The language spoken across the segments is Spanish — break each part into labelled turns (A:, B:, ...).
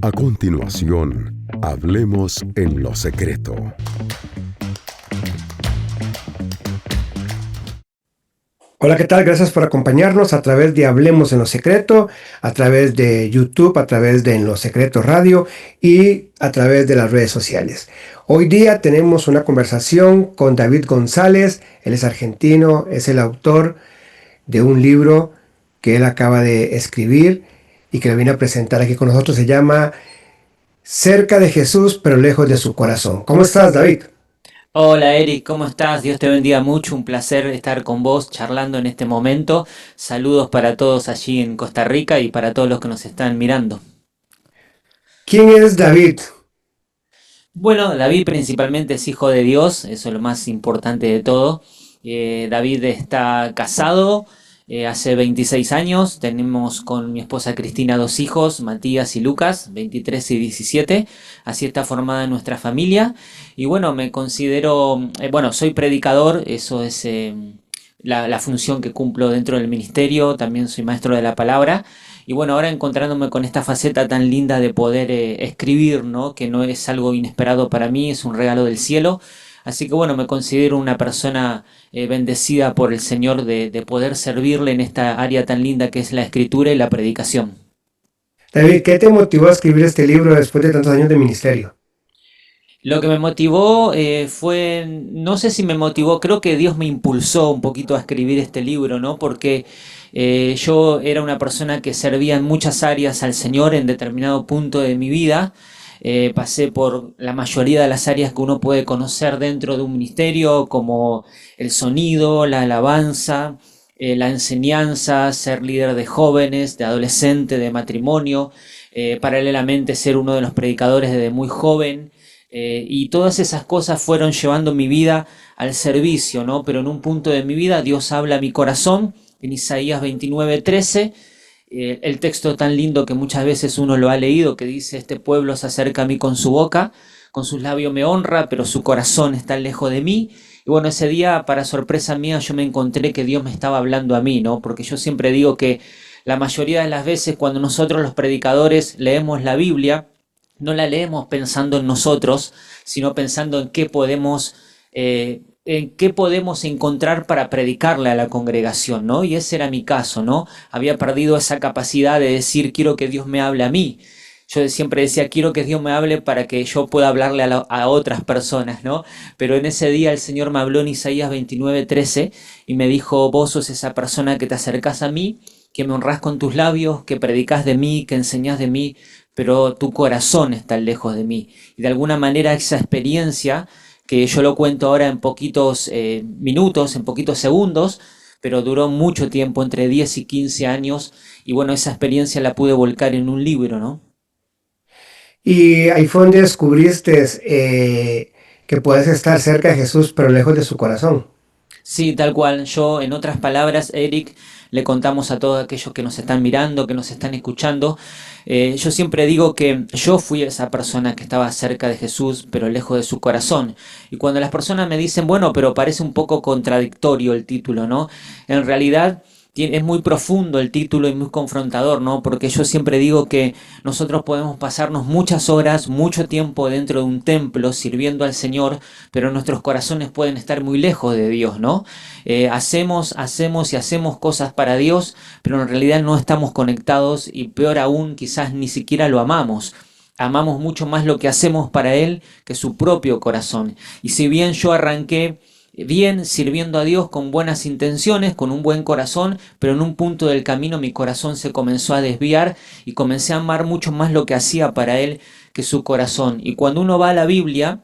A: A continuación, hablemos en lo secreto.
B: Hola, ¿qué tal? Gracias por acompañarnos a través de Hablemos en lo Secreto, a través de YouTube, a través de En lo Secreto Radio y a través de las redes sociales. Hoy día tenemos una conversación con David González. Él es argentino, es el autor de un libro que él acaba de escribir y que lo viene a presentar aquí con nosotros. Se llama Cerca de Jesús, pero lejos de su corazón. ¿Cómo estás, David?
C: Hola Eric, ¿cómo estás? Dios te bendiga mucho, un placer estar con vos charlando en este momento. Saludos para todos allí en Costa Rica y para todos los que nos están mirando.
B: ¿Quién es David?
C: Bueno, David principalmente es hijo de Dios, eso es lo más importante de todo. David está casado hace 26 años, tenemos con mi esposa Cristina 2 hijos, Matías y Lucas, 23 y 17, así está formada nuestra familia. Y bueno, me considero, soy predicador, eso es la función que cumplo dentro del ministerio, también soy maestro de la palabra. Y bueno, ahora encontrándome con esta faceta tan linda de poder escribir, ¿no? Que no es algo inesperado para mí, es un regalo del cielo. Así que bueno, me considero una persona bendecida por el Señor de poder servirle en esta área tan linda que es la escritura y la predicación.
B: David, ¿qué te motivó a escribir este libro después de tantos años de ministerio?
C: Lo que me motivó fue, no sé si me motivó, creo que Dios me impulsó un poquito a escribir este libro, ¿no? Porque yo era una persona que servía en muchas áreas al Señor en determinado punto de mi vida. Pasé por la mayoría de las áreas que uno puede conocer dentro de un ministerio, como el sonido, la alabanza, la enseñanza, ser líder de jóvenes, de adolescentes, de matrimonio, paralelamente ser uno de los predicadores desde muy joven. Y todas esas cosas fueron llevando mi vida al servicio, ¿no? Pero en un punto de mi vida Dios habla a mi corazón, en Isaías 29:13, el texto tan lindo que muchas veces uno lo ha leído, que dice: este pueblo se acerca a mí con su boca, con sus labios me honra, pero su corazón está lejos de mí. Y bueno, ese día, para sorpresa mía, yo me encontré que Dios me estaba hablando a mí, ¿no? Porque yo siempre digo que la mayoría de las veces cuando nosotros los predicadores leemos la Biblia, no la leemos pensando en nosotros, sino pensando en qué podemos encontrar para predicarle a la congregación, ¿no? Y ese era mi caso, ¿no? Había perdido esa capacidad de decir, quiero que Dios me hable a mí. Yo siempre decía, quiero que Dios me hable para que yo pueda hablarle a otras personas, ¿no? Pero en ese día el Señor me habló en Isaías 29:13 y me dijo: vos sos esa persona que te acercás a mí, que me honrás con tus labios, que predicás de mí, que enseñás de mí, pero tu corazón está lejos de mí. Y de alguna manera esa experiencia, que yo lo cuento ahora en poquitos minutos, en poquitos segundos, pero duró mucho tiempo, entre 10 y 15 años, y bueno, esa experiencia la pude volcar en un libro, ¿no?
B: Y ahí fue donde descubriste que puedes estar cerca de Jesús, pero lejos de su corazón.
C: Sí, tal cual. Yo, en otras palabras, Eric, le contamos a todos aquellos que nos están mirando, que nos están escuchando. Yo siempre digo que yo fui esa persona que estaba cerca de Jesús, pero lejos de su corazón. Y cuando las personas me dicen, bueno, pero parece un poco contradictorio el título, ¿no? En realidad es muy profundo el título y muy confrontador, ¿no? Porque yo siempre digo que nosotros podemos pasarnos muchas horas, mucho tiempo dentro de un templo sirviendo al Señor, pero nuestros corazones pueden estar muy lejos de Dios, ¿no? Hacemos y hacemos cosas para Dios, pero en realidad no estamos conectados y peor aún, quizás ni siquiera lo amamos. Amamos mucho más lo que hacemos para Él que su propio corazón. Y si bien yo arranqué bien sirviendo a Dios con buenas intenciones, con un buen corazón, pero en un punto del camino mi corazón se comenzó a desviar y comencé a amar mucho más lo que hacía para Él que su corazón. Y cuando uno va a la Biblia,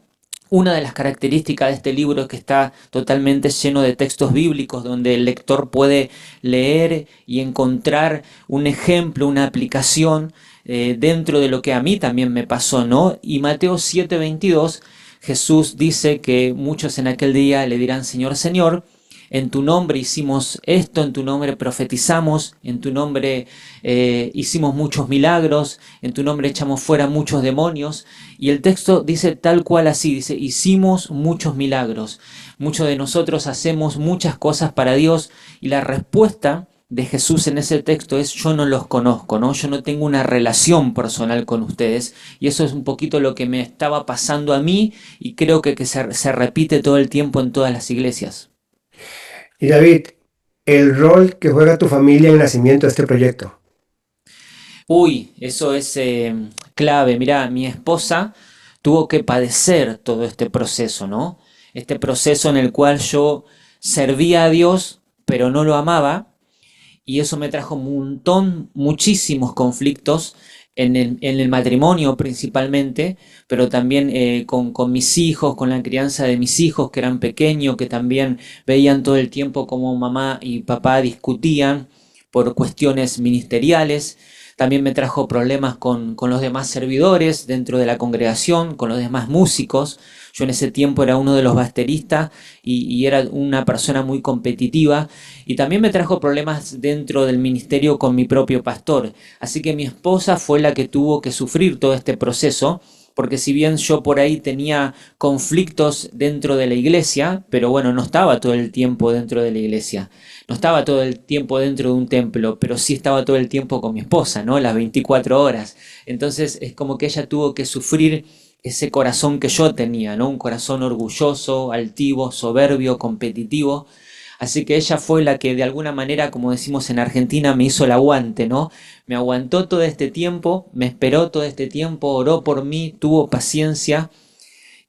C: una de las características de este libro es que está totalmente lleno de textos bíblicos donde el lector puede leer y encontrar un ejemplo, una aplicación dentro de lo que a mí también me pasó, ¿no? Y Mateo 7:22, Jesús dice que muchos en aquel día le dirán: Señor, Señor, en tu nombre hicimos esto, en tu nombre profetizamos, en tu nombre hicimos muchos milagros, en tu nombre echamos fuera muchos demonios. Y el texto dice tal cual así, dice: hicimos muchos milagros. Muchos de nosotros hacemos muchas cosas para Dios y la respuesta de Jesús en ese texto es: yo no los conozco, ¿no? Yo no tengo una relación personal con ustedes, y eso es un poquito lo que me estaba pasando a mí, y creo que se repite todo el tiempo en todas las iglesias.
B: Y David, el rol que juega tu familia en el nacimiento de este proyecto.
C: Uy, eso es clave. Mira, mi esposa tuvo que padecer todo este proceso, ¿no? Este proceso en el cual yo servía a Dios, pero no lo amaba, y eso me trajo muchísimos conflictos en el matrimonio principalmente, pero también con mis hijos, con la crianza de mis hijos que eran pequeños, que también veían todo el tiempo cómo mamá y papá discutían por cuestiones ministeriales. También me trajo problemas con los demás servidores dentro de la congregación, con los demás músicos. Yo en ese tiempo era uno de los bateristas y era una persona muy competitiva. Y también me trajo problemas dentro del ministerio con mi propio pastor. Así que mi esposa fue la que tuvo que sufrir todo este proceso, porque si bien yo por ahí tenía conflictos dentro de la iglesia, pero bueno, no estaba todo el tiempo dentro de la iglesia. No estaba todo el tiempo dentro de un templo, pero sí estaba todo el tiempo con mi esposa, ¿no? Las 24 horas. Entonces es como que ella tuvo que sufrir ese corazón que yo tenía, ¿no? Un corazón orgulloso, altivo, soberbio, competitivo. Así que ella fue la que de alguna manera, como decimos en Argentina, me hizo el aguante, ¿no? Me aguantó todo este tiempo, me esperó todo este tiempo, oró por mí, tuvo paciencia.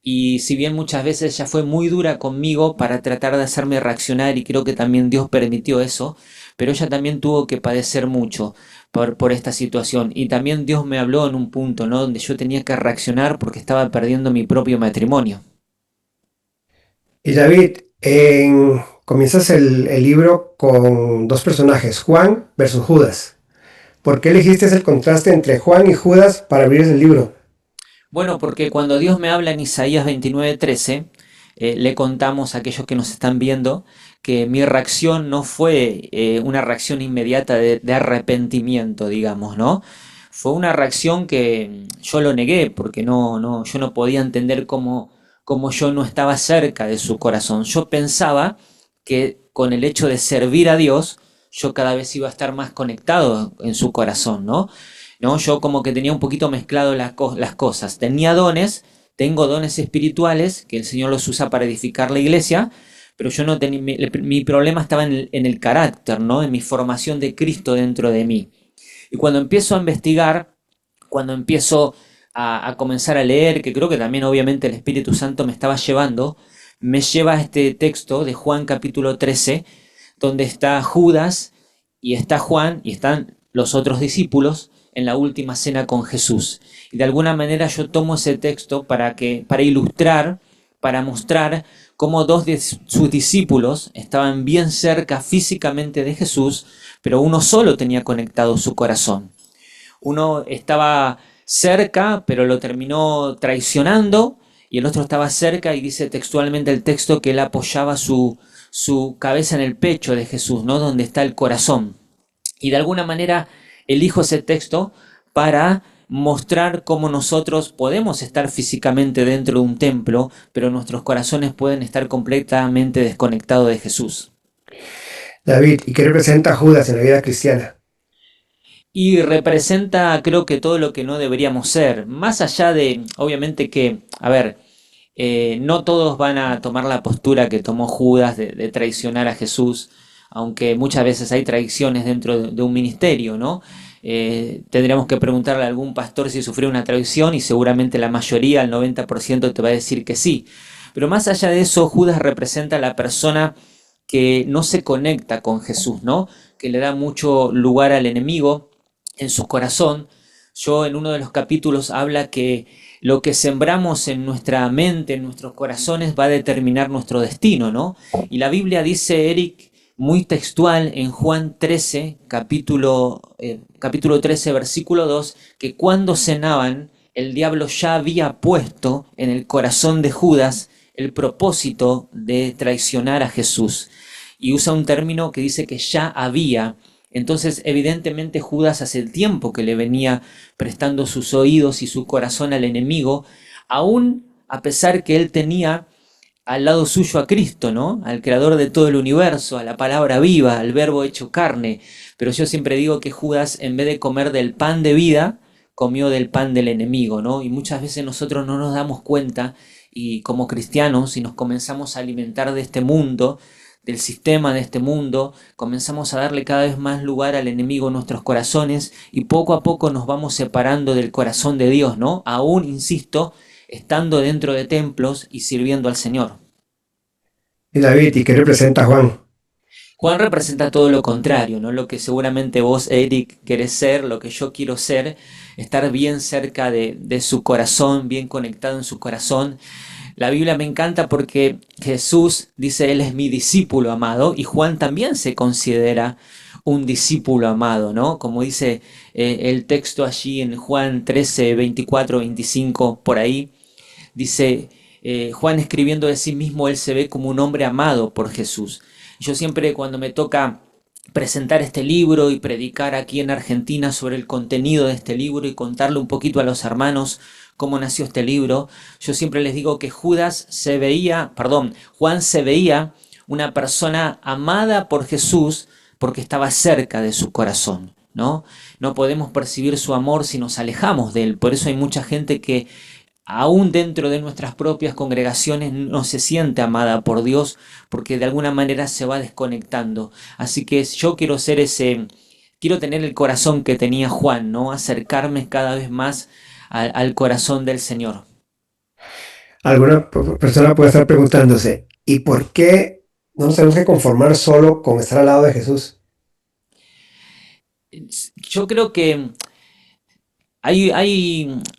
C: Y si bien muchas veces ella fue muy dura conmigo para tratar de hacerme reaccionar, y creo que también Dios permitió eso, pero ella también tuvo que padecer mucho por esta situación. Y también Dios me habló en un punto, ¿no? Donde yo tenía que reaccionar porque estaba perdiendo mi propio matrimonio.
B: Y David, comienzas el libro con dos personajes, Juan versus Judas. ¿Por qué elegiste el contraste entre Juan y Judas para abrir el libro?
C: Bueno, porque cuando Dios me habla en Isaías 29:13, le contamos a aquellos que nos están viendo que mi reacción no fue una reacción inmediata de arrepentimiento, digamos, ¿no? Fue una reacción que yo lo negué porque yo no podía entender cómo yo no estaba cerca de su corazón. Yo pensaba que con el hecho de servir a Dios, yo cada vez iba a estar más conectado en su corazón, ¿no? ¿No? Yo como que tenía un poquito mezclado las cosas. Tengo dones espirituales que el Señor los usa para edificar la iglesia, pero yo no tenía, mi problema estaba en el carácter, ¿no? En mi formación de Cristo dentro de mí. Y cuando empiezo a investigar, cuando empiezo a comenzar a leer, que creo que también obviamente el Espíritu Santo me estaba llevando, me lleva a este texto de Juan capítulo 13, donde está Judas y está Juan y están los otros discípulos en la última cena con Jesús. Y de alguna manera yo tomo ese texto para ilustrar, para mostrar cómo dos de sus discípulos estaban bien cerca físicamente de Jesús, pero uno solo tenía conectado su corazón. Uno estaba cerca, pero lo terminó traicionando, y el otro estaba cerca, y dice textualmente el texto que él apoyaba su cabeza en el pecho de Jesús, ¿no? Donde está el corazón. Y de alguna manera elijo ese texto para mostrar cómo nosotros podemos estar físicamente dentro de un templo, pero nuestros corazones pueden estar completamente desconectados de Jesús.
B: David, ¿y qué representa Judas en la vida cristiana?
C: Y representa, creo que todo lo que no deberíamos ser, más allá de, obviamente que, a ver, no todos van a tomar la postura que tomó Judas de traicionar a Jesús, aunque muchas veces hay traiciones dentro de un ministerio, ¿no? Tendríamos que preguntarle a algún pastor si sufrió una traición, y seguramente la mayoría, el 90%, te va a decir que sí. Pero más allá de eso, Judas representa a la persona que no se conecta con Jesús, ¿no? Que le da mucho lugar al enemigo en su corazón. Yo en uno de los capítulos habla que lo que sembramos en nuestra mente, en nuestros corazones, va a determinar nuestro destino, ¿no? Y la Biblia dice, Eric, muy textual en Juan 13, capítulo 13, versículo 2, que cuando cenaban, el diablo ya había puesto en el corazón de Judas el propósito de traicionar a Jesús. Y usa un término que dice que ya había. Entonces, evidentemente, Judas hace el tiempo que le venía prestando sus oídos y su corazón al enemigo, aún a pesar que él tenía al lado suyo a Cristo, ¿no? Al creador de todo el universo, a la palabra viva, al verbo hecho carne. Pero yo siempre digo que Judas, en vez de comer del pan de vida, comió del pan del enemigo, ¿no? Y muchas veces nosotros no nos damos cuenta, y como cristianos, si nos comenzamos a alimentar de este mundo, del sistema de este mundo, comenzamos a darle cada vez más lugar al enemigo en nuestros corazones, y poco a poco nos vamos separando del corazón de Dios, ¿no? Aún, insisto, estando dentro de templos y sirviendo al Señor.
B: Y David, ¿y qué representa Juan?
C: Juan representa todo lo contrario, ¿no? Lo que seguramente vos, Eric, querés ser, lo que yo quiero ser, estar bien cerca de su corazón, bien conectado en su corazón. La Biblia me encanta porque Jesús dice, Él es mi discípulo amado, y Juan también se considera un discípulo amado, ¿no? Como dice el texto allí en Juan 13, 24, 25, por ahí, dice Juan escribiendo de sí mismo, él se ve como un hombre amado por Jesús. Yo siempre, cuando me toca presentar este libro y predicar aquí en Argentina sobre el contenido de este libro y contarle un poquito a los hermanos cómo nació este libro, yo siempre les digo que Juan se veía una persona amada por Jesús porque estaba cerca de su corazón, ¿no? No podemos percibir su amor si nos alejamos de él. Por eso hay mucha gente que aún dentro de nuestras propias congregaciones no se siente amada por Dios porque de alguna manera se va desconectando. Así que yo quiero ser quiero tener el corazón que tenía Juan, ¿no? Acercarme cada vez más al corazón del Señor.
B: Alguna persona puede estar preguntándose, ¿y por qué no nos tenemos que conformar solo con estar al lado de Jesús?
C: Yo creo que hay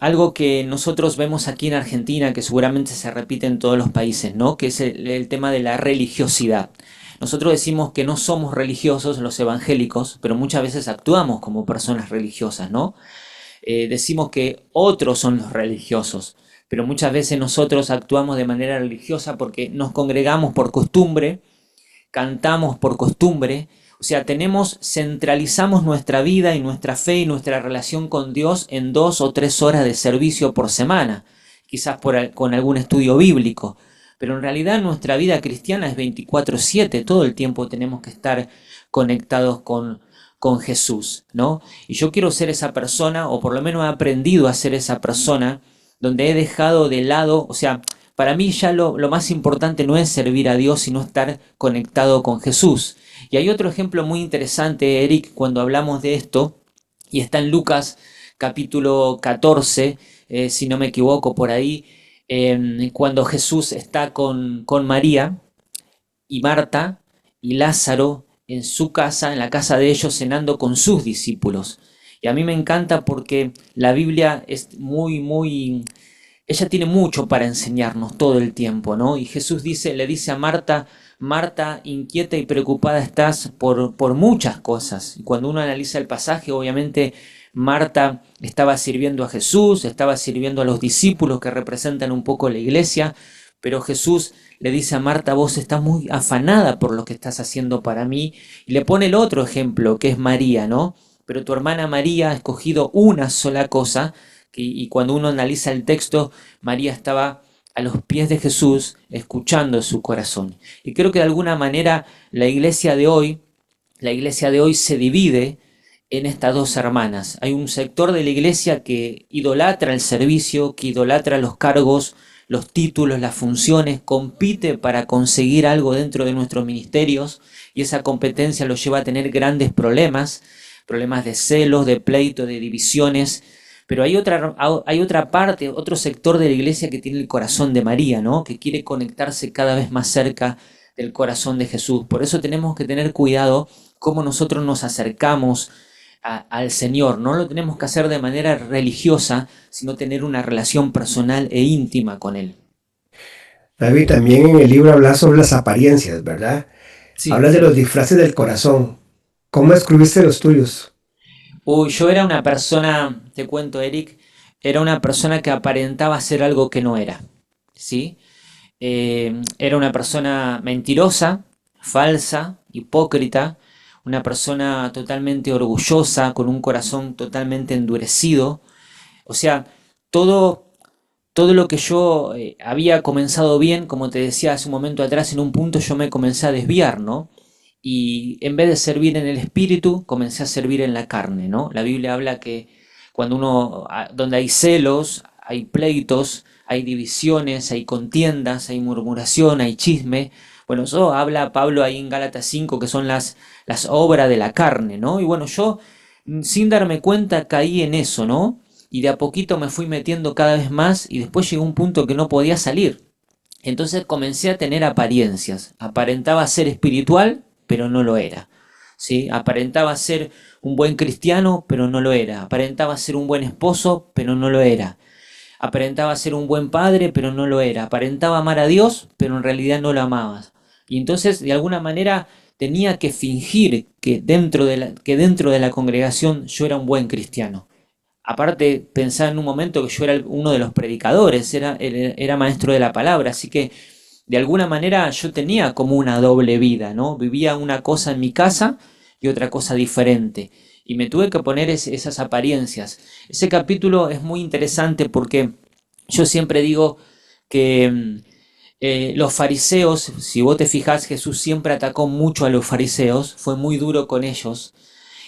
C: algo que nosotros vemos aquí en Argentina que seguramente se repite en todos los países, ¿no? Que es el tema de la religiosidad. Nosotros decimos que no somos religiosos los evangélicos, pero muchas veces actuamos como personas religiosas, ¿no? Decimos que otros son los religiosos, pero muchas veces nosotros actuamos de manera religiosa porque nos congregamos por costumbre, cantamos por costumbre. O sea, centralizamos nuestra vida y nuestra fe y nuestra relación con Dios en 2 o 3 horas de servicio por semana, quizás con algún estudio bíblico. Pero en realidad nuestra vida cristiana es 24/7, todo el tiempo tenemos que estar conectados con Jesús, ¿no? Y yo quiero ser esa persona, o por lo menos he aprendido a ser esa persona, donde he dejado de lado, o sea, para mí ya lo más importante no es servir a Dios, sino estar conectado con Jesús. Y hay otro ejemplo muy interesante, Eric, cuando hablamos de esto, y está en Lucas capítulo 14, si no me equivoco por ahí, cuando Jesús está con María y Marta y Lázaro en su casa, en la casa de ellos, cenando con sus discípulos. Y a mí me encanta porque la Biblia es ella tiene mucho para enseñarnos todo el tiempo, ¿no? Y Jesús le dice a Marta, Marta, inquieta y preocupada estás por muchas cosas. Y cuando uno analiza el pasaje, obviamente Marta estaba sirviendo a Jesús, estaba sirviendo a los discípulos que representan un poco la iglesia, pero Jesús le dice a Marta, vos estás muy afanada por lo que estás haciendo para mí, y le pone el otro ejemplo, que es María, ¿no? Pero tu hermana María ha escogido una sola cosa, y cuando uno analiza el texto, María estaba a los pies de Jesús, escuchando su corazón. Y creo que de alguna manera la iglesia de hoy se divide en estas dos hermanas. Hay un sector de la iglesia que idolatra el servicio, que idolatra los cargos, los títulos, las funciones, compite para conseguir algo dentro de nuestros ministerios, y esa competencia los lleva a tener grandes problemas de celos, de pleito, de divisiones. Pero hay otra parte, otro sector de la iglesia que tiene el corazón de María, ¿no? Que quiere conectarse cada vez más cerca del corazón de Jesús. Por eso tenemos que tener cuidado cómo nosotros nos acercamos al Señor. No lo tenemos que hacer de manera religiosa, sino tener una relación personal e íntima con Él.
B: David, también en el libro hablas sobre las apariencias, ¿verdad?
C: Sí.
B: Hablas de los disfraces del corazón. ¿Cómo descubriste los tuyos?
C: Yo era una persona, te cuento, Eric, era una persona que aparentaba ser algo que no era, ¿sí? Era una persona mentirosa, falsa, hipócrita, una persona totalmente orgullosa, con un corazón totalmente endurecido. O sea, todo todo lo que yo había comenzado bien, como te decía hace un momento atrás, en un punto yo me comencé a desviar, ¿no? Y en vez de servir en el espíritu, comencé a servir en la carne, ¿no? La Biblia habla que cuando donde hay celos, hay pleitos, hay divisiones, hay contiendas, hay murmuración, hay chisme. Bueno, eso habla Pablo ahí en Gálatas 5, que son las obras de la carne, ¿no? Y bueno, yo sin darme cuenta caí en eso, ¿no? Y de a poquito me fui metiendo cada vez más y después llegó un punto que no podía salir. Entonces comencé a tener apariencias. Aparentaba ser espiritual, pero no lo era. ¿Sí? Aparentaba ser un buen cristiano, pero no lo era. Aparentaba ser un buen esposo, pero no lo era. Aparentaba ser un buen padre, pero no lo era. Aparentaba amar a Dios, pero en realidad no lo amaba. Y entonces, de alguna manera, tenía que fingir que dentro de la congregación yo era un buen cristiano. Aparte, pensaba en un momento que yo era uno de los predicadores, era maestro de la palabra, así que de alguna manera yo tenía como una doble vida, ¿no? Vivía una cosa en mi casa y otra cosa diferente. Y me tuve que poner esas apariencias. Ese capítulo es muy interesante porque yo siempre digo que los fariseos, si vos te fijás, Jesús siempre atacó mucho a los fariseos, fue muy duro con ellos.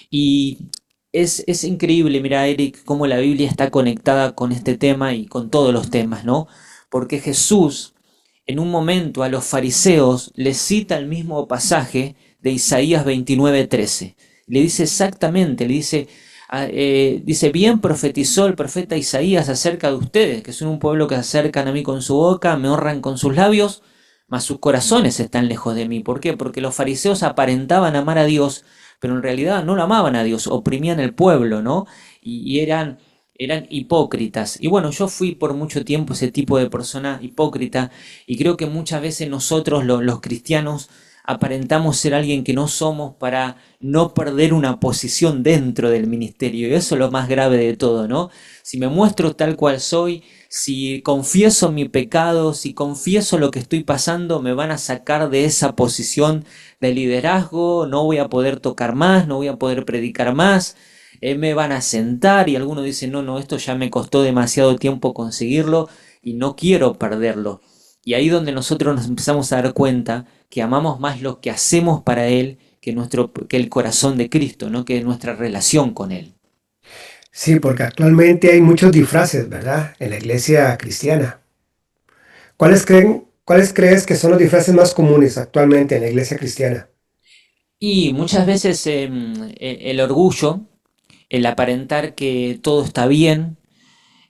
C: Y es increíble, mira, Eric, cómo la Biblia está conectada con este tema y con todos los temas, ¿no? Porque Jesús, en un momento a los fariseos les cita el mismo pasaje de Isaías 29:13. Le dice exactamente, le dice, dice, bien profetizó el profeta Isaías acerca de ustedes, que son un pueblo que se acercan a mí con su boca, me honran con sus labios, mas sus corazones están lejos de mí. ¿Por qué? Porque los fariseos aparentaban amar a Dios, pero en realidad no lo amaban a Dios, oprimían el pueblo, ¿no? Y eran hipócritas. Y bueno, yo fui por mucho tiempo ese tipo de persona hipócrita y creo que muchas veces nosotros los cristianos aparentamos ser alguien que no somos para no perder una posición dentro del ministerio. Y eso es lo más grave de todo, ¿no? Si me muestro tal cual soy, si confieso mi pecado, si confieso lo que estoy pasando, me van a sacar de esa posición de liderazgo, no voy a poder tocar más, no voy a poder predicar más, me van a sentar y algunos dicen, no, no, esto ya me costó demasiado tiempo conseguirlo y no quiero perderlo. Y ahí donde nosotros nos empezamos a dar cuenta que amamos más lo que hacemos para Él que el corazón de Cristo, ¿no? Que nuestra relación con Él.
B: Sí, porque actualmente hay muchos disfraces, ¿verdad? En la iglesia cristiana. ¿Cuáles crees que son los disfraces más comunes actualmente en la iglesia cristiana?
C: Y muchas veces el orgullo, el aparentar que todo está bien,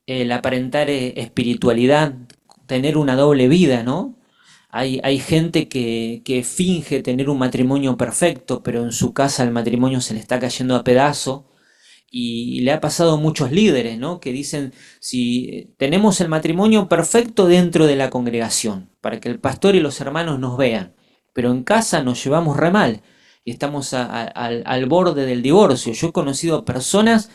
C: el aparentar espiritualidad, tener una doble vida, ¿no? Hay gente que finge tener un matrimonio perfecto, pero en su casa el matrimonio se le está cayendo a pedazo. Y le ha pasado a muchos líderes, ¿no? Que dicen, si tenemos el matrimonio perfecto dentro de la congregación, para que el pastor y los hermanos nos vean, pero en casa nos llevamos re mal y estamos al borde del divorcio. Yo he conocido personas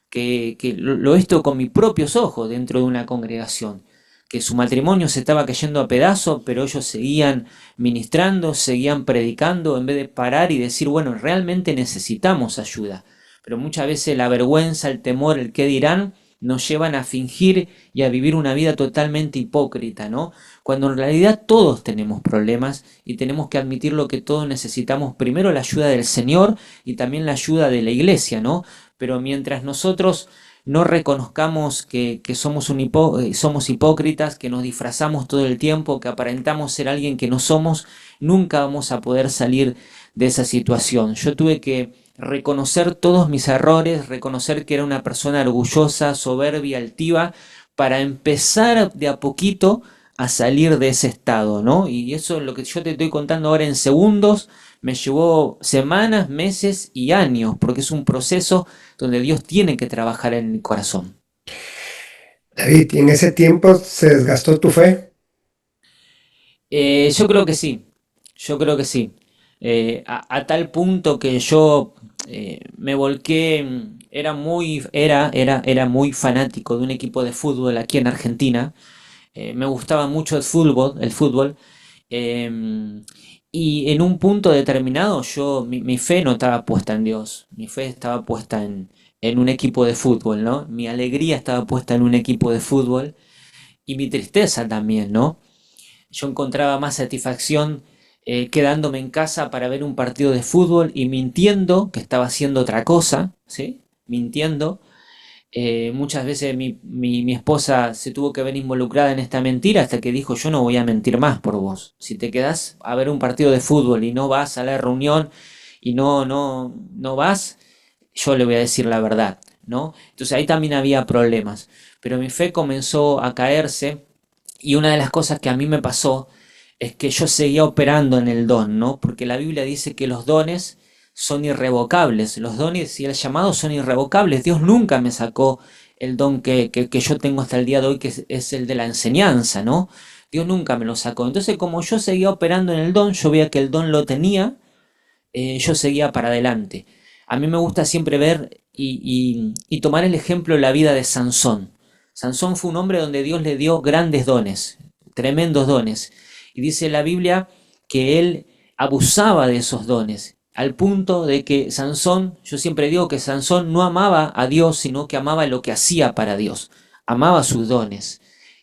C: que lo he visto con mis propios ojos dentro de una congregación, que su matrimonio se estaba cayendo a pedazos, pero ellos seguían ministrando, seguían predicando, en vez de parar y decir, bueno, realmente necesitamos ayuda. Pero muchas veces la vergüenza, el temor, el qué dirán, nos llevan a fingir y a vivir una vida totalmente hipócrita, ¿no? Cuando en realidad todos tenemos problemas y tenemos que admitir lo que todos necesitamos, primero la ayuda del Señor y también la ayuda de la iglesia, ¿no? Pero mientras nosotros no reconozcamos que somos hipócritas, que nos disfrazamos todo el tiempo, que aparentamos ser alguien que no somos, nunca vamos a poder salir de esa situación. Yo tuve que reconocer todos mis errores, reconocer que era una persona orgullosa, soberbia, altiva, para empezar de a poquito a salir de ese estado, ¿no? Y eso es lo que yo te estoy contando ahora en segundos, me llevó semanas, meses y años, porque es un proceso donde Dios tiene que trabajar en el corazón.
B: David, ¿y en ese tiempo se desgastó tu fe?
C: Yo creo que sí, yo creo que sí. A tal punto que yo me volqué, era muy fanático de un equipo de fútbol aquí en Argentina. Me gustaba mucho el fútbol. em, y en un punto determinado mi fe no estaba puesta en Dios, mi fe estaba puesta en un equipo de fútbol, ¿no? Mi alegría estaba puesta en un equipo de fútbol y mi tristeza también, ¿no? Yo encontraba más satisfacción quedándome en casa para ver un partido de fútbol y mintiendo que estaba haciendo otra cosa, ¿sí? Mintiendo. Muchas veces mi esposa se tuvo que ver involucrada en esta mentira hasta que dijo: yo no voy a mentir más por vos. Si te quedás a ver un partido de fútbol y no vas a la reunión y no vas, yo le voy a decir la verdad, ¿no? Entonces ahí también había problemas. Pero mi fe comenzó a caerse y una de las cosas que a mí me pasó es que yo seguía operando en el don, ¿no? Porque la Biblia dice que los dones son irrevocables, los dones y el llamado son irrevocables. Dios nunca me sacó el don que yo tengo hasta el día de hoy, que es el de la enseñanza, ¿no? Dios nunca me lo sacó. Entonces, como yo seguía operando en el don, yo veía que el don lo tenía, yo seguía para adelante. A mí me gusta siempre ver y tomar el ejemplo de la vida de Sansón. Sansón fue un hombre donde Dios le dio grandes dones, tremendos dones. Y dice la Biblia que él abusaba de esos dones, al punto de que Sansón, yo siempre digo que Sansón no amaba a Dios, sino que amaba lo que hacía para Dios, amaba sus dones.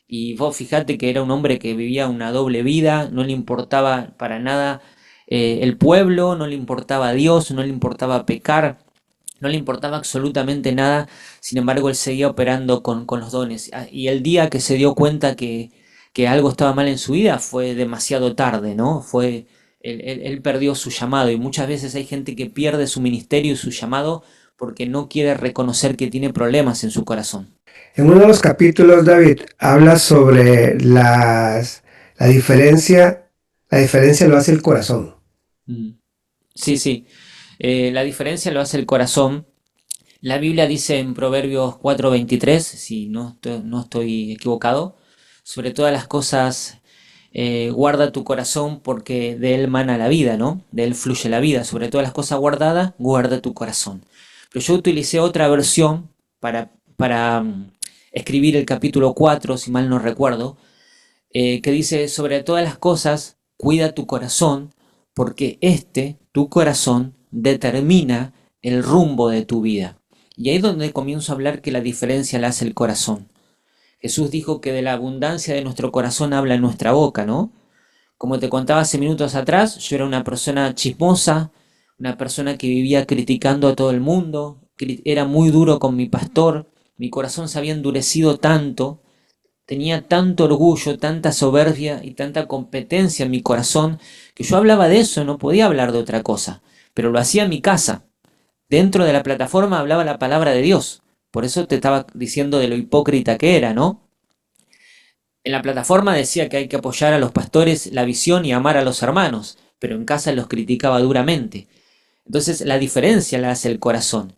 C: Y vos fijate que era un hombre que vivía una doble vida, no le importaba para nada el pueblo, no le importaba a Dios, no le importaba pecar, no le importaba absolutamente nada. Sin embargo, él seguía operando con los dones. Y el día que se dio cuenta que algo estaba mal en su vida fue demasiado tarde, ¿no? Él perdió su llamado, y muchas veces hay gente que pierde su ministerio y su llamado porque no quiere reconocer que tiene problemas en su corazón.
B: En uno de los capítulos, David, habla sobre la diferencia lo hace el corazón.
C: Sí, sí. La diferencia lo hace el corazón. La Biblia dice en Proverbios 4:23, si no estoy equivocado: sobre todas las cosas guarda tu corazón, porque de él mana la vida, ¿no? De él fluye la vida. Sobre todas las cosas guardadas, guarda tu corazón. Pero yo utilicé otra versión para escribir el capítulo 4, si mal no recuerdo, que dice: sobre todas las cosas, cuida tu corazón, porque tu corazón, determina el rumbo de tu vida. Y ahí es donde comienzo a hablar que la diferencia la hace el corazón. Jesús dijo que de la abundancia de nuestro corazón habla nuestra boca, ¿no? Como te contaba hace minutos atrás, yo era una persona chismosa, una persona que vivía criticando a todo el mundo, era muy duro con mi pastor, mi corazón se había endurecido tanto, tenía tanto orgullo, tanta soberbia y tanta competencia en mi corazón, que yo hablaba de eso, no podía hablar de otra cosa, pero lo hacía en mi casa. Dentro de la plataforma hablaba la palabra de Dios. Por eso te estaba diciendo de lo hipócrita que era, ¿no? En la plataforma decía que hay que apoyar a los pastores, la visión y amar a los hermanos, pero en casa los criticaba duramente. Entonces la diferencia la hace el corazón.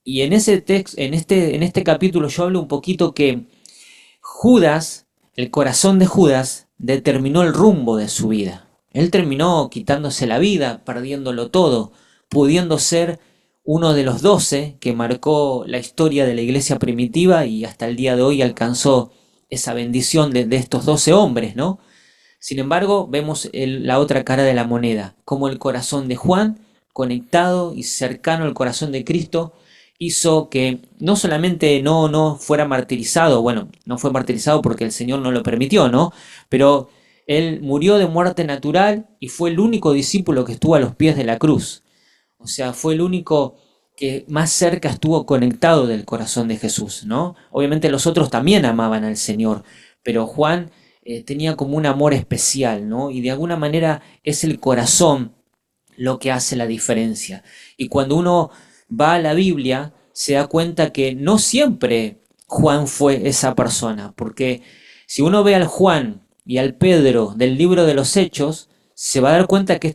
C: Y en ese texto, en este capítulo yo hablo un poquito que Judas, el corazón de Judas, determinó el rumbo de su vida. Él terminó quitándose la vida, perdiéndolo todo, pudiendo ser uno de los 12 que marcó la historia de la iglesia primitiva, y hasta el día de hoy alcanzó esa bendición de estos 12 hombres, ¿no? Sin embargo, vemos la otra cara de la moneda, como el corazón de Juan, conectado y cercano al corazón de Cristo, hizo que no solamente no fuera martirizado, bueno, no fue martirizado porque el Señor no lo permitió, ¿no? Pero él murió de muerte natural y fue el único discípulo que estuvo a los pies de la cruz. O sea, fue el único que más cerca estuvo conectado del corazón de Jesús, ¿no? Obviamente los otros también amaban al Señor, pero Juan tenía como un amor especial, ¿no? Y de alguna manera es el corazón lo que hace la diferencia. Y cuando uno va a la Biblia, se da cuenta que no siempre Juan fue esa persona, porque si uno ve al Juan y al Pedro del libro de los Hechos, se va a dar cuenta que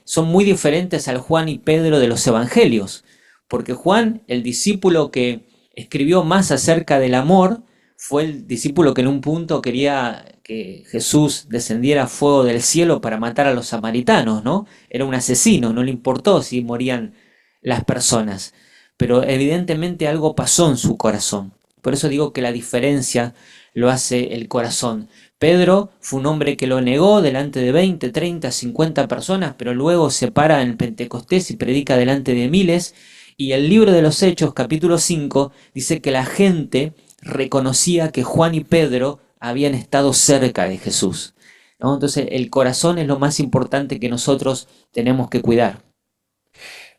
C: son muy diferentes al Juan y Pedro de los evangelios, porque Juan, el discípulo que escribió más acerca del amor, fue el discípulo que en un punto quería que Jesús descendiera fuego del cielo para matar a los samaritanos, ¿no? Era un asesino, no le importó si morían las personas, pero evidentemente algo pasó en su corazón. Por eso digo que la diferencia lo hace el corazón. Pedro fue un hombre que lo negó delante de 20, 30, 50 personas, pero luego se para en Pentecostés y predica delante de miles. Y el libro de los Hechos, capítulo 5, dice que la gente reconocía que Juan y Pedro habían estado cerca de Jesús, ¿no? Entonces el corazón es lo más importante que nosotros tenemos que cuidar.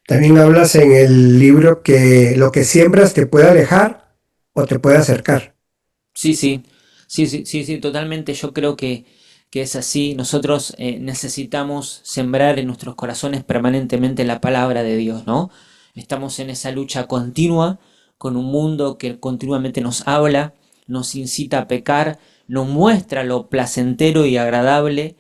B: También hablas en el libro que lo que siembras te puede alejar o te puede acercar.
C: Sí, sí, sí, totalmente. Yo creo que es así. Nosotros necesitamos sembrar en nuestros corazones permanentemente la palabra de Dios, ¿no? Estamos en esa lucha continua con un mundo que continuamente nos habla, nos incita a pecar, nos muestra lo placentero y agradable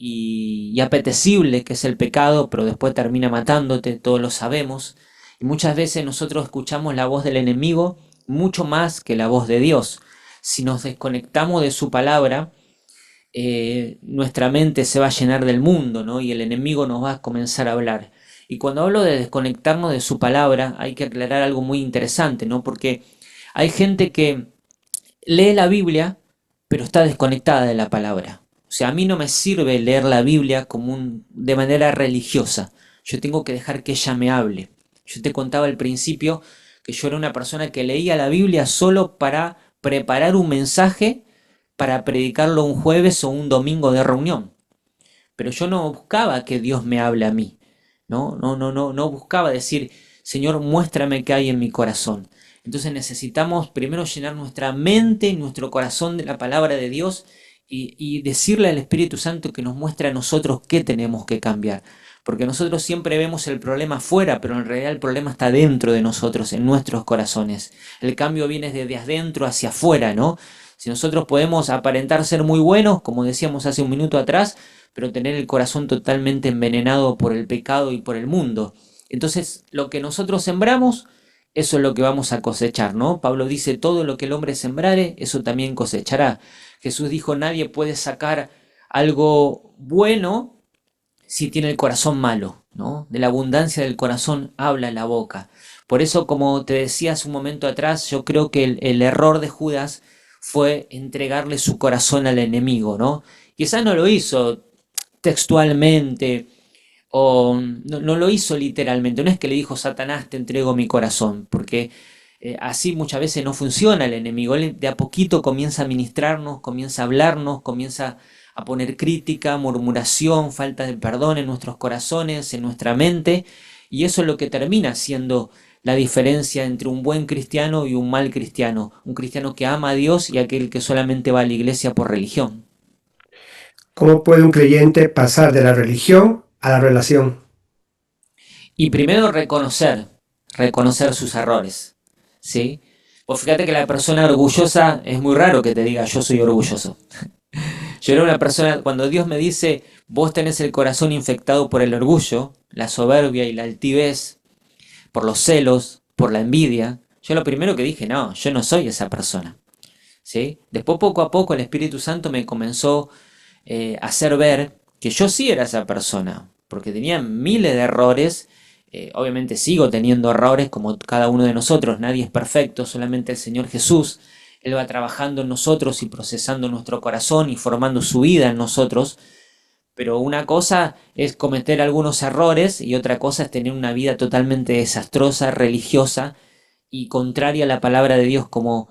C: y apetecible que es el pecado, pero después termina matándote, todos lo sabemos. Y muchas veces nosotros escuchamos la voz del enemigo mucho más que la voz de Dios. Si nos desconectamos de su palabra, nuestra mente se va a llenar del mundo, ¿no? Y el enemigo nos va a comenzar a hablar. Y cuando hablo de desconectarnos de su palabra, hay que aclarar algo muy interesante, ¿no? Porque hay gente que lee la Biblia, pero está desconectada de la palabra. O sea, a mí no me sirve leer la Biblia de manera religiosa. Yo tengo que dejar que ella me hable. Yo te contaba al principio que yo era una persona que leía la Biblia solo para preparar un mensaje para predicarlo un jueves o un domingo de reunión. Pero yo no buscaba que Dios me hable a mí. No buscaba decir, Señor, muéstrame qué hay en mi corazón. Entonces necesitamos primero llenar nuestra mente y nuestro corazón de la palabra de Dios y decirle al Espíritu Santo que nos muestre a nosotros qué tenemos que cambiar. Porque nosotros siempre vemos el problema afuera, pero en realidad el problema está dentro de nosotros, en nuestros corazones. El cambio viene desde adentro hacia afuera, ¿no? Si nosotros podemos aparentar ser muy buenos, como decíamos hace un minuto atrás, pero tener el corazón totalmente envenenado por el pecado y por el mundo. Entonces, lo que nosotros sembramos, eso es lo que vamos a cosechar, ¿no? Pablo dice, todo lo que el hombre sembrare, eso también cosechará. Jesús dijo, nadie puede sacar algo bueno si tiene el corazón malo, ¿no? De la abundancia del corazón habla la boca. Por eso, como te decía hace un momento atrás, yo creo que el error de Judas fue entregarle su corazón al enemigo, ¿no? Quizás no lo hizo textualmente o no lo hizo literalmente, no es que le dijo Satanás te entrego mi corazón, porque así muchas veces no funciona el enemigo. Él de a poquito comienza a ministrarnos, comienza a hablarnos, comienza a poner crítica, murmuración, falta de perdón en nuestros corazones, en nuestra mente, y eso es lo que termina siendo la diferencia entre un buen cristiano y un mal cristiano, un cristiano que ama a Dios y aquel que solamente va a la iglesia por religión.
B: ¿Cómo puede un creyente pasar de la religión a la relación?
C: Y primero reconocer sus errores, ¿sí? Pues fíjate que la persona orgullosa es muy raro que te diga yo soy orgulloso. Yo era una persona, cuando Dios me dice vos tenés el corazón infectado por el orgullo, la soberbia y la altivez, por los celos, por la envidia, yo lo primero que dije, no, yo no soy esa persona, ¿sí? Después poco a poco el Espíritu Santo me comenzó a hacer ver que yo sí era esa persona, porque tenía miles de errores. Obviamente sigo teniendo errores como cada uno de nosotros, nadie es perfecto, solamente el Señor Jesús. Él va trabajando en nosotros y procesando nuestro corazón y formando su vida en nosotros. Pero una cosa es cometer algunos errores y otra cosa es tener una vida totalmente desastrosa, religiosa y contraria a la palabra de Dios como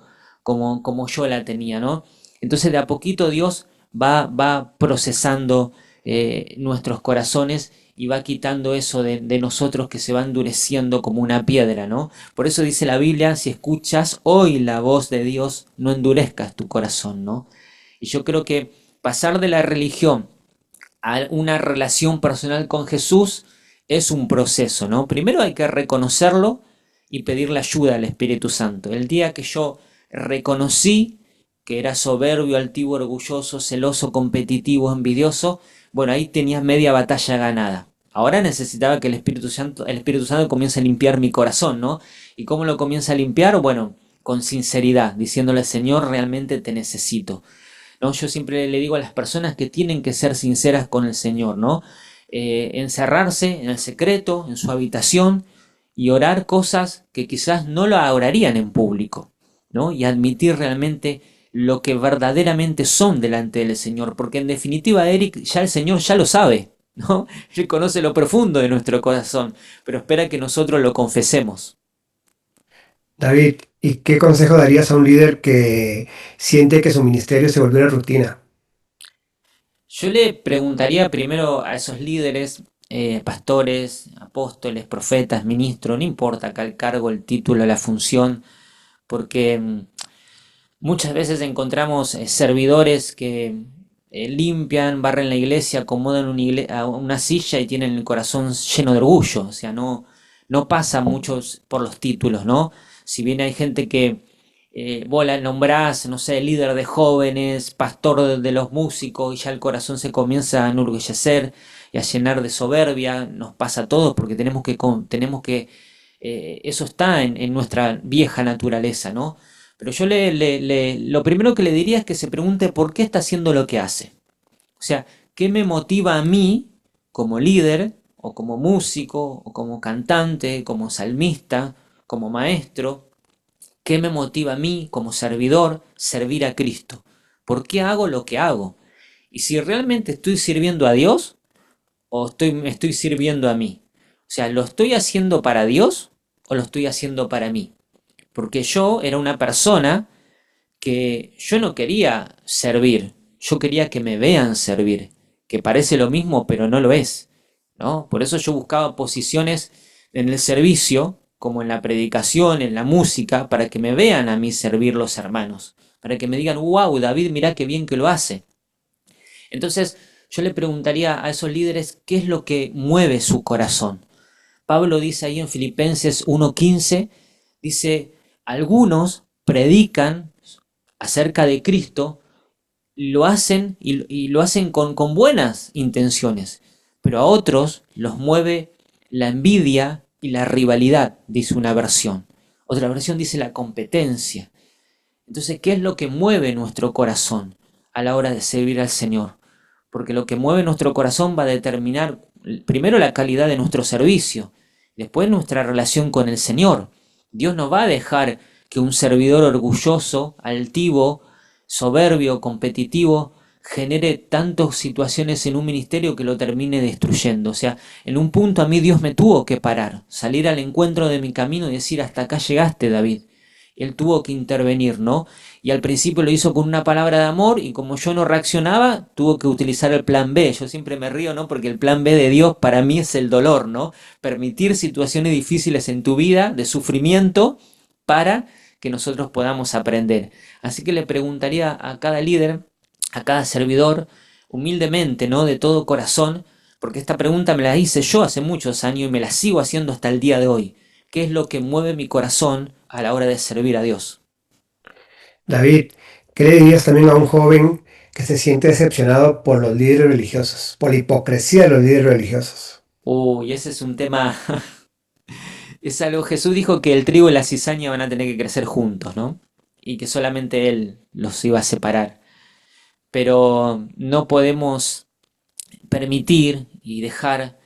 C: yo la tenía, ¿no? Entonces de a poquito Dios va procesando nuestros corazones y va quitando eso de nosotros que se va endureciendo como una piedra, ¿no? Por eso dice la Biblia, si escuchas hoy la voz de Dios, no endurezcas tu corazón, ¿no? Y yo creo que pasar de la religión a una relación personal con Jesús es un proceso, ¿no? Primero hay que reconocerlo y pedirle ayuda al Espíritu Santo. El día que yo reconocí que era soberbio, altivo, orgulloso, celoso, competitivo, envidioso, bueno, ahí tenía media batalla ganada. Ahora necesitaba que el Espíritu Santo comience a limpiar mi corazón, ¿no? ¿Y cómo lo comienza a limpiar? Bueno, con sinceridad, diciéndole, Señor, realmente te necesito, ¿no? Yo siempre le digo a las personas que tienen que ser sinceras con el Señor, ¿no? Encerrarse en el secreto, en su habitación y orar cosas que quizás no lo orarían en público, ¿no? Y admitir realmente lo que verdaderamente son delante del Señor, porque en definitiva, Eric, ya el Señor ya lo sabe, ¿no? Él conoce lo profundo de nuestro corazón, pero espera que nosotros lo confesemos.
B: David, ¿Y qué consejo darías a un líder que siente que su ministerio se volvió una rutina?
C: Yo le preguntaría primero a esos líderes, pastores, apóstoles, profetas, ministros, no importa acá el cargo, el título, la función, porque muchas veces encontramos servidores que limpian, barren la iglesia, acomodan a una silla y tienen el corazón lleno de orgullo. O sea, no pasa muchos por los títulos, ¿no? Si bien hay gente que vos la nombrás, no sé, líder de jóvenes, pastor de los músicos, y ya el corazón se comienza a enorgullecer y a llenar de soberbia, nos pasa a todos porque eso está en nuestra vieja naturaleza, ¿no? Pero yo lo primero que le diría es que se pregunte por qué está haciendo lo que hace. O sea, ¿qué me motiva a mí como líder, o como músico, o como cantante, como salmista, como maestro? ¿Qué me motiva a mí como servidor servir a Cristo? ¿Por qué hago lo que hago? Y si realmente estoy sirviendo a Dios o me estoy sirviendo a mí. O sea, ¿lo estoy haciendo para Dios o lo estoy haciendo para mí? Porque yo era una persona que yo no quería servir, yo quería que me vean servir, que parece lo mismo pero no lo es, ¿no? Por eso yo buscaba posiciones en el servicio, como en la predicación, en la música, para que me vean a mí servir los hermanos, para que me digan, wow, David, mirá qué bien que lo hace. Entonces yo le preguntaría a esos líderes qué es lo que mueve su corazón. Pablo dice ahí en Filipenses 1:15, dice, algunos predican acerca de Cristo, lo hacen y lo hacen con buenas intenciones, pero a otros los mueve la envidia y la rivalidad, dice una versión. Otra versión dice la competencia. Entonces, ¿qué es lo que mueve nuestro corazón a la hora de servir al Señor? Porque lo que mueve nuestro corazón va a determinar primero la calidad de nuestro servicio, después nuestra relación con el Señor. Dios no va a dejar que un servidor orgulloso, altivo, soberbio, competitivo, genere tantas situaciones en un ministerio que lo termine destruyendo. O sea, en un punto a mí Dios me tuvo que parar, salir al encuentro de mi camino y decir, hasta acá llegaste, David. Él tuvo que intervenir, ¿no? Y al principio lo hizo con una palabra de amor y como yo no reaccionaba, tuvo que utilizar el plan B. Yo siempre me río, ¿no? Porque el plan B de Dios para mí es el dolor, ¿no? Permitir situaciones difíciles en tu vida, de sufrimiento, para que nosotros podamos aprender. Así que le preguntaría a cada líder, a cada servidor, humildemente, ¿no? De todo corazón, porque esta pregunta me la hice yo hace muchos años y me la sigo haciendo hasta el día de hoy. ¿Qué es lo que mueve mi corazón a la hora de servir a Dios?
B: David, ¿qué le dirías también a un joven que se siente decepcionado por los líderes religiosos, por la hipocresía de los líderes religiosos?
C: Uy, ese es un tema, es algo, Jesús dijo que el trigo y la cizaña van a tener que crecer juntos, ¿no? Y que solamente Él los iba a separar. Pero no podemos permitir y dejar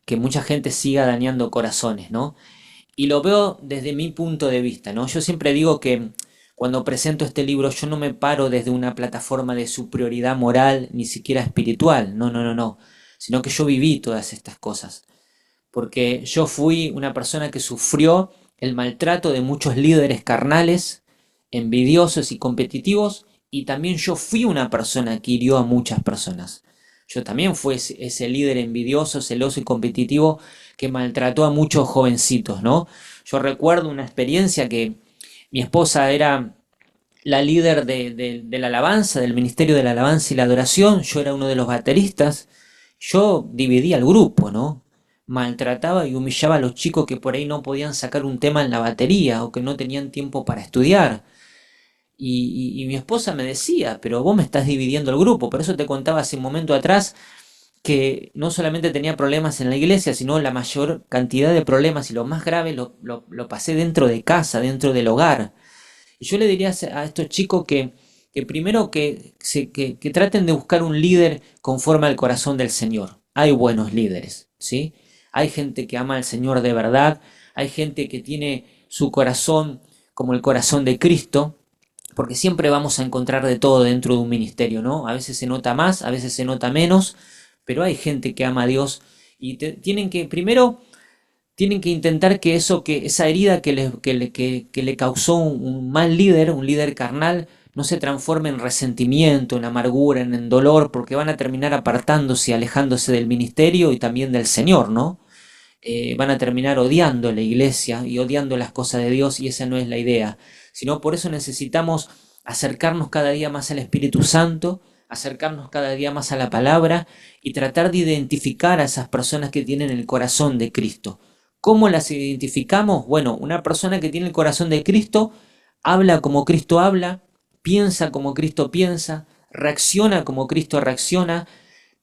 C: que mucha gente siga dañando corazones, ¿no? Y lo veo desde mi punto de vista, ¿no? Yo siempre digo que cuando presento este libro yo no me paro desde una plataforma de superioridad moral ni siquiera espiritual, no, no, no, no, sino que yo viví todas estas cosas, porque yo fui una persona que sufrió el maltrato de muchos líderes carnales, envidiosos y competitivos, y también yo fui una persona que hirió a muchas personas. Yo también fui ese líder envidioso, celoso y competitivo que maltrató a muchos jovencitos, ¿no? Yo recuerdo una experiencia que mi esposa era la líder de la alabanza, del ministerio de la alabanza y la adoración, yo era uno de los bateristas, yo dividía el grupo, ¿no? Maltrataba y humillaba a los chicos que por ahí no podían sacar un tema en la batería o que no tenían tiempo para estudiar. Y mi esposa me decía, pero vos me estás dividiendo el grupo, por eso te contaba hace un momento atrás que no solamente tenía problemas en la iglesia, sino la mayor cantidad de problemas y lo más grave lo pasé dentro de casa, dentro del hogar. Y yo le diría a estos chicos que primero que traten de buscar un líder conforme al corazón del Señor. Hay buenos líderes, ¿sí? Hay gente que ama al Señor de verdad, hay gente que tiene su corazón como el corazón de Cristo, porque siempre vamos a encontrar de todo dentro de un ministerio, ¿no? A veces se nota más, a veces se nota menos, pero hay gente que ama a Dios y tienen que primero tienen que intentar que esa herida que le causó un mal líder, un líder carnal, no se transforme en resentimiento, en amargura, en dolor, porque van a terminar apartándose y alejándose del ministerio y también del Señor, ¿no? Van a terminar odiando la iglesia y odiando las cosas de Dios, y esa no es la idea. Sino por eso necesitamos acercarnos cada día más al Espíritu Santo, acercarnos cada día más a la palabra y tratar de identificar a esas personas que tienen el corazón de Cristo. ¿Cómo las identificamos? Bueno, una persona que tiene el corazón de Cristo habla como Cristo habla, piensa como Cristo piensa, reacciona como Cristo reacciona,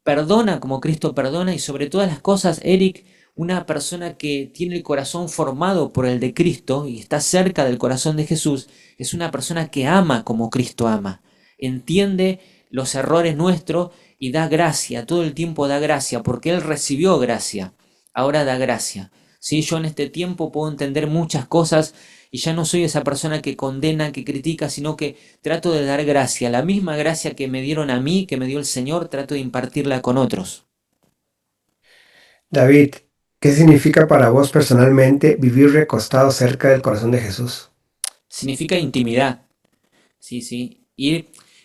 C: perdona como Cristo perdona, y sobre todas las cosas, Eric, una persona que tiene el corazón formado por el de Cristo y está cerca del corazón de Jesús, es una persona que ama como Cristo ama, entiende los errores nuestros y da gracia, todo el tiempo da gracia, porque Él recibió gracia, ahora da gracia. ¿Sí? Yo en este tiempo puedo entender muchas cosas y ya no soy esa persona que condena, que critica, sino que trato de dar gracia. La misma gracia que me dieron a mí, que me dio el Señor, trato de impartirla con otros.
B: David, ¿qué significa para vos personalmente vivir recostado cerca del corazón de Jesús?
C: Significa intimidad. Sí, sí.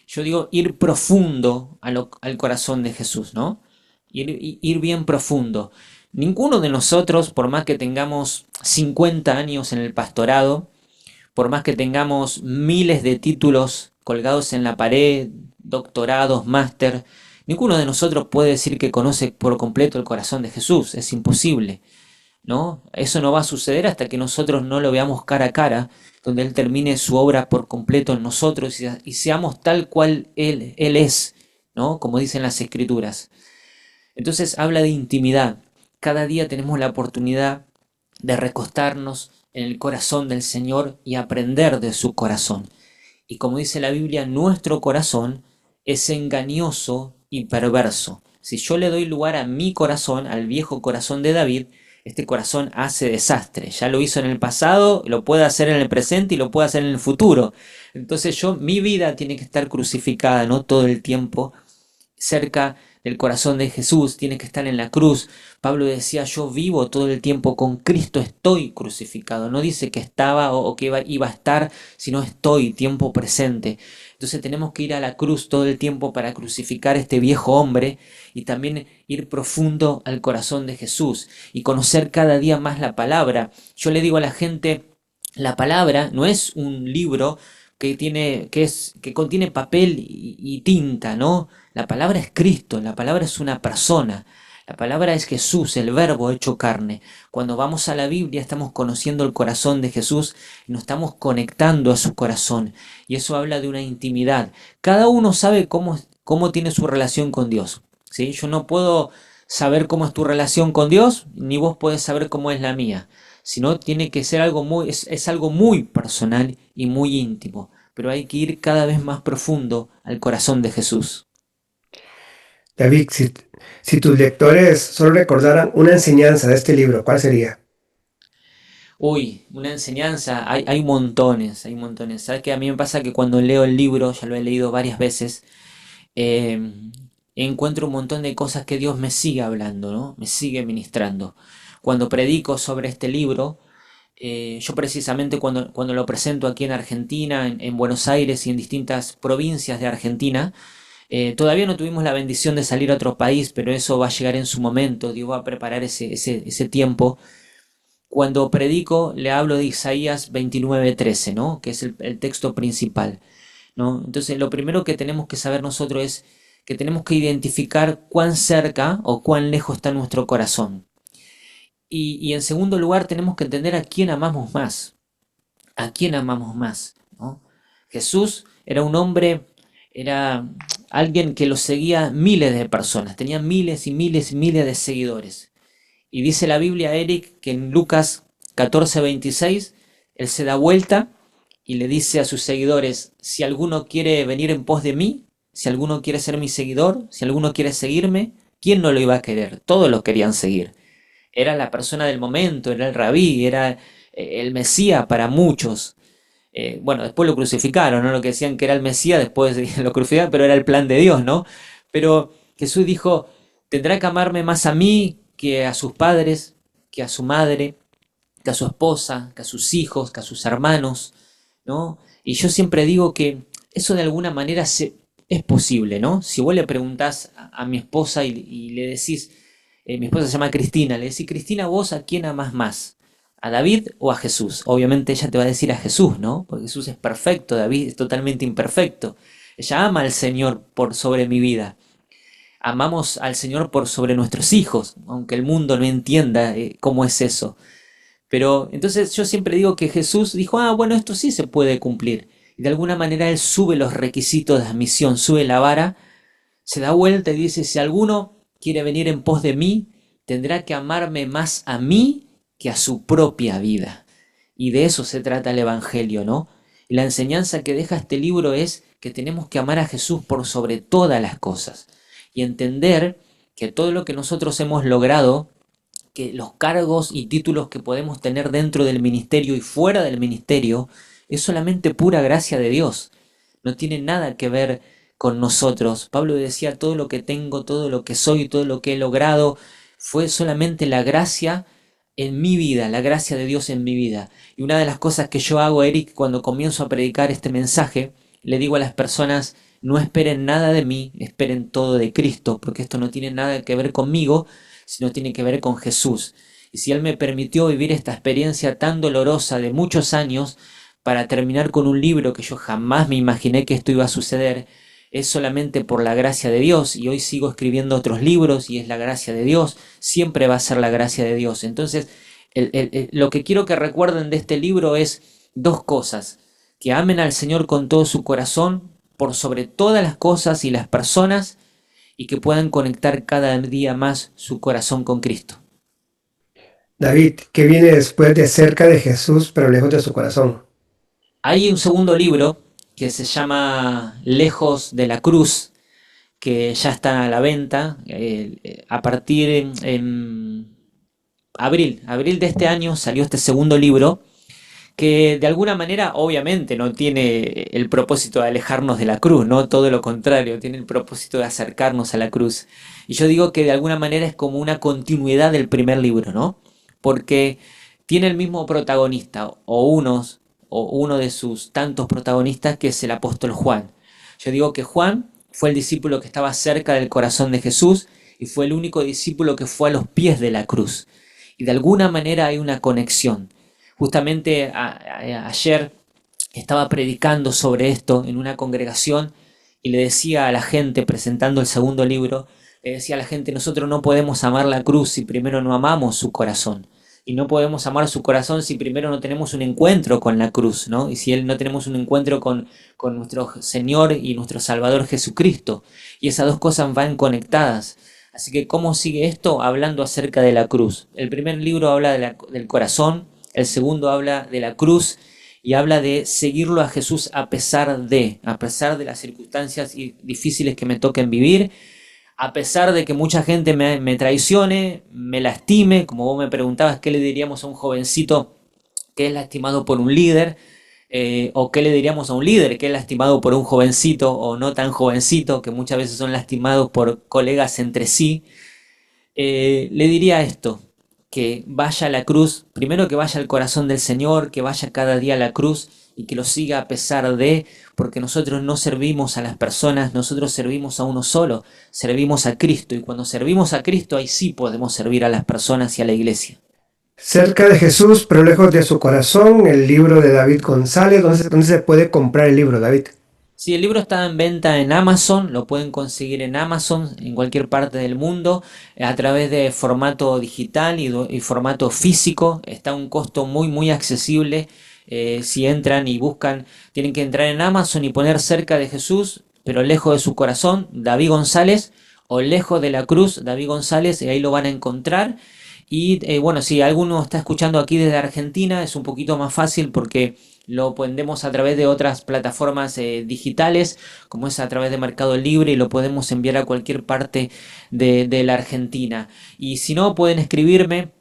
C: Yo digo, ir profundo al corazón de Jesús, ¿no? Ir bien profundo. Ninguno de nosotros, por más que tengamos 50 años en el pastorado, por más que tengamos miles de títulos colgados en la pared, doctorados, máster, ninguno de nosotros puede decir que conoce por completo el corazón de Jesús. Es imposible, ¿no? Eso no va a suceder hasta que nosotros no lo veamos cara a cara, donde Él termine su obra por completo en nosotros y seamos tal cual Él es, ¿no? Como dicen las Escrituras. Entonces habla de intimidad. Cada día tenemos la oportunidad de recostarnos en el corazón del Señor y aprender de su corazón. Y como dice la Biblia, nuestro corazón es engañoso y perverso. Si yo le doy lugar a mi corazón, al viejo corazón de David, este corazón hace desastre. Ya lo hizo en el pasado, lo puede hacer en el presente y lo puede hacer en el futuro. Entonces mi vida tiene que estar crucificada, ¿no? Todo el tiempo cerca del corazón de Jesús, tiene que estar en la cruz. Pablo decía, yo vivo todo el tiempo con Cristo, estoy crucificado. No dice que estaba o que iba a estar, sino estoy, tiempo presente. Entonces tenemos que ir a la cruz todo el tiempo para crucificar este viejo hombre y también ir profundo al corazón de Jesús y conocer cada día más la palabra. Yo le digo a la gente, la palabra no es un libro que contiene papel y tinta, ¿no? La palabra es Cristo, la palabra es una persona, la palabra es Jesús, el verbo hecho carne. Cuando vamos a la Biblia estamos conociendo el corazón de Jesús y nos estamos conectando a su corazón. Y eso habla de una intimidad. Cada uno sabe cómo tiene su relación con Dios, ¿sí? Yo no puedo saber cómo es tu relación con Dios, ni vos podés saber cómo es la mía. Sino tiene que ser es algo muy personal y muy íntimo. Pero hay que ir cada vez más profundo al corazón de Jesús.
B: David, si tus lectores solo recordaran una enseñanza de este libro, ¿cuál sería?
C: Uy, una enseñanza, hay montones, hay montones. ¿Sabes qué? A mí me pasa que cuando leo el libro, ya lo he leído varias veces, eh, encuentro un montón de cosas que Dios me sigue hablando, ¿no? Me sigue ministrando. Cuando predico sobre este libro, yo precisamente cuando lo presento aquí en Argentina, en Buenos Aires y en distintas provincias de Argentina, todavía no tuvimos la bendición de salir a otro país, pero eso va a llegar en su momento. Dios va a preparar ese tiempo. Cuando predico le hablo de Isaías 29:13, ¿no? Que es el texto principal, ¿no? Entonces lo primero que tenemos que saber nosotros es que tenemos que identificar cuán cerca o cuán lejos está nuestro corazón. Y en segundo lugar tenemos que entender a quién amamos más. ¿A quién amamos más? ¿No? Jesús era un hombre, era alguien que lo seguía miles de personas, tenía miles y miles y miles de seguidores. Y dice la Biblia, Eric, que en Lucas 14:26, él se da vuelta y le dice a sus seguidores, si alguno quiere venir en pos de mí, si alguno quiere ser mi seguidor, si alguno quiere seguirme, ¿quién no lo iba a querer? Todos lo querían seguir. Era la persona del momento, era el rabí, era el Mesías para muchos. Bueno, después lo crucificaron, ¿no? Lo que decían que era el Mesías, después lo crucificaron, pero era el plan de Dios, ¿no? Pero Jesús dijo, tendrá que amarme más a mí que a sus padres, que a su madre, que a su esposa, que a sus hijos, que a sus hermanos, ¿no? Y yo siempre digo que eso de alguna manera es posible, ¿no? Si vos le preguntás a mi esposa y le decís, mi esposa se llama Cristina, le decís, Cristina, ¿vos a quién amás más? ¿A David o a Jesús? Obviamente ella te va a decir a Jesús, ¿no? Porque Jesús es perfecto, David es totalmente imperfecto. Ella ama al Señor por sobre mi vida. Amamos al Señor por sobre nuestros hijos, aunque el mundo no entienda cómo es eso. Pero entonces yo siempre digo que Jesús dijo, bueno, esto sí se puede cumplir. Y de alguna manera Él sube los requisitos de admisión, sube la vara, se da vuelta y dice, si alguno quiere venir en pos de mí, tendrá que amarme más a mí que a su propia vida. Y de eso se trata el Evangelio, ¿no? Y la enseñanza que deja este libro es que tenemos que amar a Jesús por sobre todas las cosas. Y entender que todo lo que nosotros hemos logrado, que los cargos y títulos que podemos tener dentro del ministerio y fuera del ministerio, es solamente pura gracia de Dios. No tiene nada que ver con nosotros. Pablo decía, todo lo que tengo, todo lo que soy, todo lo que he logrado, fue solamente la gracia en mi vida, la gracia de Dios en mi vida. Y una de las cosas que yo hago, Eric, cuando comienzo a predicar este mensaje, le digo a las personas, no esperen nada de mí, esperen todo de Cristo, porque esto no tiene nada que ver conmigo, sino tiene que ver con Jesús. Y si Él me permitió vivir esta experiencia tan dolorosa de muchos años para terminar con un libro que yo jamás me imaginé que esto iba a suceder, es solamente por la gracia de Dios. Y hoy sigo escribiendo otros libros y es la gracia de Dios, siempre va a ser la gracia de Dios. Entonces, lo que quiero que recuerden de este libro es dos cosas: que amen al Señor con todo su corazón, por sobre todas las cosas y las personas, y que puedan conectar cada día más su corazón con Cristo.
B: David, ¿qué viene después de cerca de Jesús, pero lejos de su corazón?
C: Hay un segundo libro que se llama Lejos de la Cruz, que ya está a la venta a partir en abril de este año salió este segundo libro, que de alguna manera obviamente no tiene el propósito de alejarnos de la cruz, no, todo lo contrario, tiene el propósito de acercarnos a la cruz. Y yo digo que de alguna manera es como una continuidad del primer libro, ¿no? Porque tiene el mismo protagonista, o uno de sus tantos protagonistas, que es el apóstol Juan. Yo digo que Juan fue el discípulo que estaba cerca del corazón de Jesús y fue el único discípulo que fue a los pies de la cruz. Y de alguna manera hay una conexión. Justamente ayer estaba predicando sobre esto en una congregación y le decía a la gente, presentando el segundo libro, le decía a la gente, nosotros no podemos amar la cruz si primero no amamos su corazón. Y no podemos amar su corazón si primero no tenemos un encuentro con la cruz, ¿no? Y si no tenemos un encuentro con nuestro Señor y nuestro Salvador Jesucristo. Y esas dos cosas van conectadas. Así que, ¿cómo sigue esto? Hablando acerca de la cruz. El primer libro habla del corazón, el segundo habla de la cruz y habla de seguirlo a Jesús a pesar de las circunstancias difíciles que me toquen vivir, a pesar de que mucha gente me traicione, me lastime, como vos me preguntabas, ¿qué le diríamos a un jovencito que es lastimado por un líder? ¿O qué le diríamos a un líder que es lastimado por un jovencito o no tan jovencito, que muchas veces son lastimados por colegas entre sí? Le diría esto, que vaya a la cruz, primero que vaya al corazón del Señor, que vaya cada día a la cruz y que lo siga a pesar de, porque nosotros no servimos a las personas, nosotros servimos a uno solo, servimos a Cristo, y cuando servimos a Cristo ahí sí podemos servir a las personas y a la iglesia.
B: Cerca de Jesús, pero lejos de su corazón, el libro de David González. ¿Dónde se puede comprar el libro, David?
C: Sí, el libro está en venta en Amazon, lo pueden conseguir en Amazon en cualquier parte del mundo a través de formato digital y formato físico. Está a un costo muy muy accesible. Si entran y buscan, tienen que entrar en Amazon y poner cerca de Jesús, pero lejos de su corazón, David González, o lejos de la cruz, David González, y ahí lo van a encontrar. Y bueno, si alguno está escuchando aquí desde Argentina, es un poquito más fácil porque lo vendemos a través de otras plataformas digitales, como es a través de Mercado Libre, y lo podemos enviar a cualquier parte de la Argentina. Y si no, pueden escribirme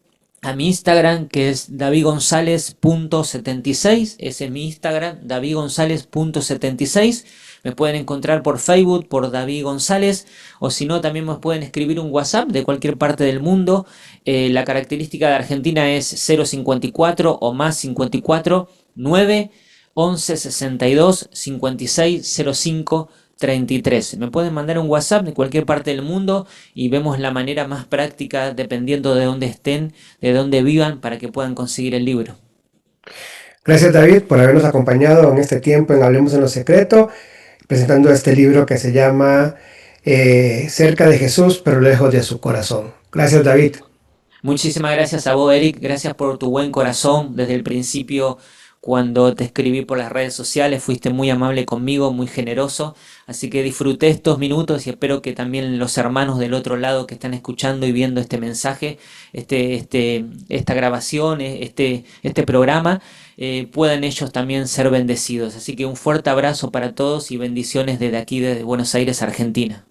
C: a mi Instagram, que es davidgonzalez.76. Ese es mi Instagram, davidgonzalez.76. Me pueden encontrar por Facebook, por David González, o si no, también me pueden escribir un WhatsApp de cualquier parte del mundo. La característica de Argentina es 054 o más 54 9 11 62 56 05 33. Me pueden mandar un WhatsApp de cualquier parte del mundo y vemos la manera más práctica, dependiendo de dónde estén, de dónde vivan, para que puedan conseguir el libro.
B: Gracias, David, por habernos acompañado en este tiempo en Hablemos en lo Secreto, presentando este libro que se llama Cerca de Jesús, pero lejos de su corazón. Gracias, David.
C: Muchísimas gracias a vos, Eric. Gracias por tu buen corazón. Desde el principio, cuando te escribí por las redes sociales, fuiste muy amable conmigo, muy generoso. Así que disfruté estos minutos y espero que también los hermanos del otro lado que están escuchando y viendo este mensaje, esta grabación, este programa, puedan ellos también ser bendecidos. Así que un fuerte abrazo para todos y bendiciones desde aquí, desde Buenos Aires, Argentina.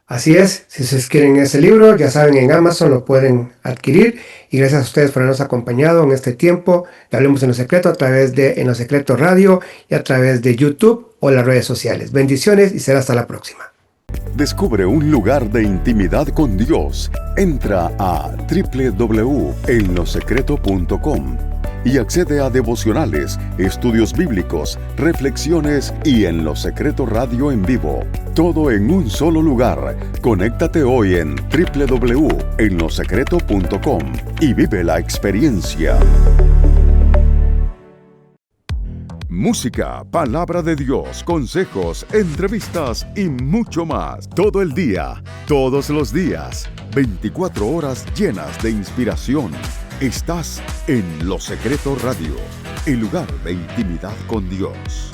B: Así es, si ustedes quieren ese libro, ya saben, en Amazon lo pueden adquirir. Y gracias a ustedes por habernos acompañado en este tiempo de Hablemos en lo Secreto a través de En lo Secreto Radio y a través de YouTube o las redes sociales. Bendiciones y será hasta la próxima.
A: Descubre un lugar de intimidad con Dios. Entra a www.enlosecreto.com y accede a devocionales, estudios bíblicos, reflexiones y En lo Secreto Radio en vivo. Todo en un solo lugar. Conéctate hoy en www.enlosecreto.com y vive la experiencia. Música, palabra de Dios, consejos, entrevistas y mucho más. Todo el día, todos los días. 24 horas llenas de inspiración. Estás en Lo Secreto Radio, el lugar de intimidad con Dios.